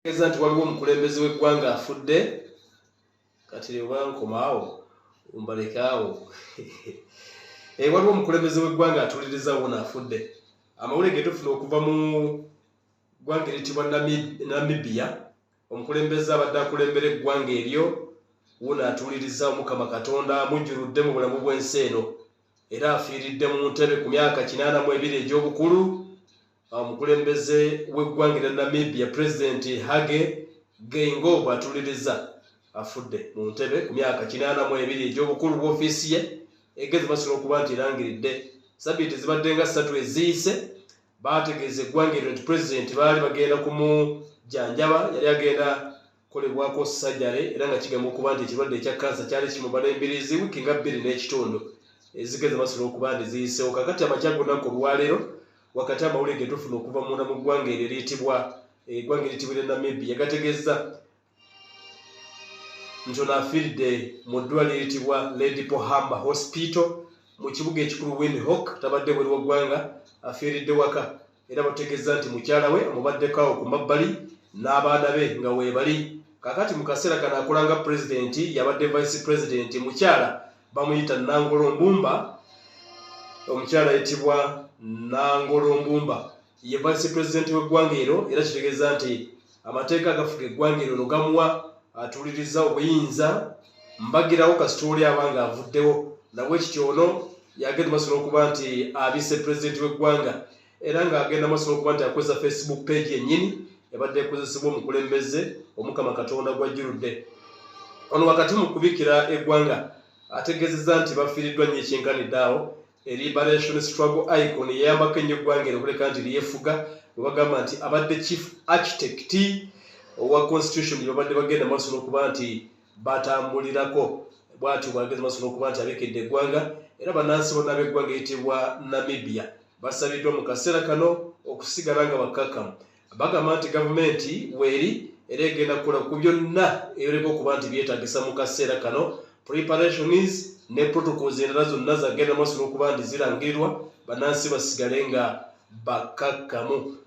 Nti waliwo omukulembeze w'eggwanga afudde kati leba nkomaawo umbalekaawo waliwo omukulembeze w'eggwanga atuliriza wona afudde. Amawulire ge tufuna okuva mu ggwanga eritibwa Namibia, omukulembeze abadde akulembera eggwanga eryo wona atuliriza Omukama Katonda amujjuludde mu bulamu bw'ensi eno era afiiridde mu ntebe ku myaka 82 egy'obukulu. Omukulembeze w'eggwanga erya Namibia President Hage Geingob atuliriza afudde mu ntebe ku myaka 82 egy'obukulu bw'ofiisi ye egezi basobola okuba nti erangiridde. Sabiiti zibadde nga 3 eziyise baategeeza eggwanga eryo nti President baali bagenda kumujjanjaba, yali agenda kukolebwako sajjale era nga kigamba okuba nti ekirwadde ekya kansa kyali kimubala embiriizi wiiki nga 2 n'ekitundu ezigezi basobola okuba nti ziyiseewo. Kakati amakya g'olunaku olwaleero wakati amawulire ge tufuna okuva munda mu ggwanga eryo eggwanga eritibwa erya Namibia gategeeza nti ono afiiridde mu ddwaliro eritibwa Lady Pohamba Hospital mu kibuga ekikulu Windhoek, tabadde bweru w'eggwanga, afiiridde waka era bategeeza nti mukyala we amubaddeko awo ku mabbali n'abaana be nga weebali. Kakati mu kaseera kano akola nga pulezidenti, yabadde vice president mukyala bamuyita Nangolombumba. Omukyala ayitibwa Nangolombumba ye vice president w'eggwanga eryo era kitegeeza nti amateeka agafuga eggwanga eryo gamuwa atuliriza obuyinza mbagirawo kasita oli abanga avuddewo nabwe kityo ono yagenda masobola okuba nti abise president w'eggwanga era ng'agenda masobola okuba nti akozesa Facebook page yennyini yabadde ekozesebwa omukulembeze Omukama Katonda gwajjuludde. Ono wakati mu kubikira eggwanga ategeezezza nti bafiiriddwa nnyo ekyenkanidde awo. Liberation Struggle Icon yeyambako ennyo eggwanga eryo okuleka nti lyefuga bwe bagamba nti abadde chief architect owa constitution gye babadde bagenda masobola okuba nti batambulirako bw'atyo bwagezi masobola okuba nti abekedde eggwanga era bannansi bonna b'eggwanga eyitibwa Namibia basabiddwa mu kaseera kano okusigala nga bakkakkamu. Bagamba nti gavumenti weeri era egenda kukola ku byonna eyoreka okuba nti byetaagisa mu kaseera kano. Preparations ne protocols endala zonna zagenda masobola okuba nti zirangirirwa bannansi basigale nga bakkakkamu.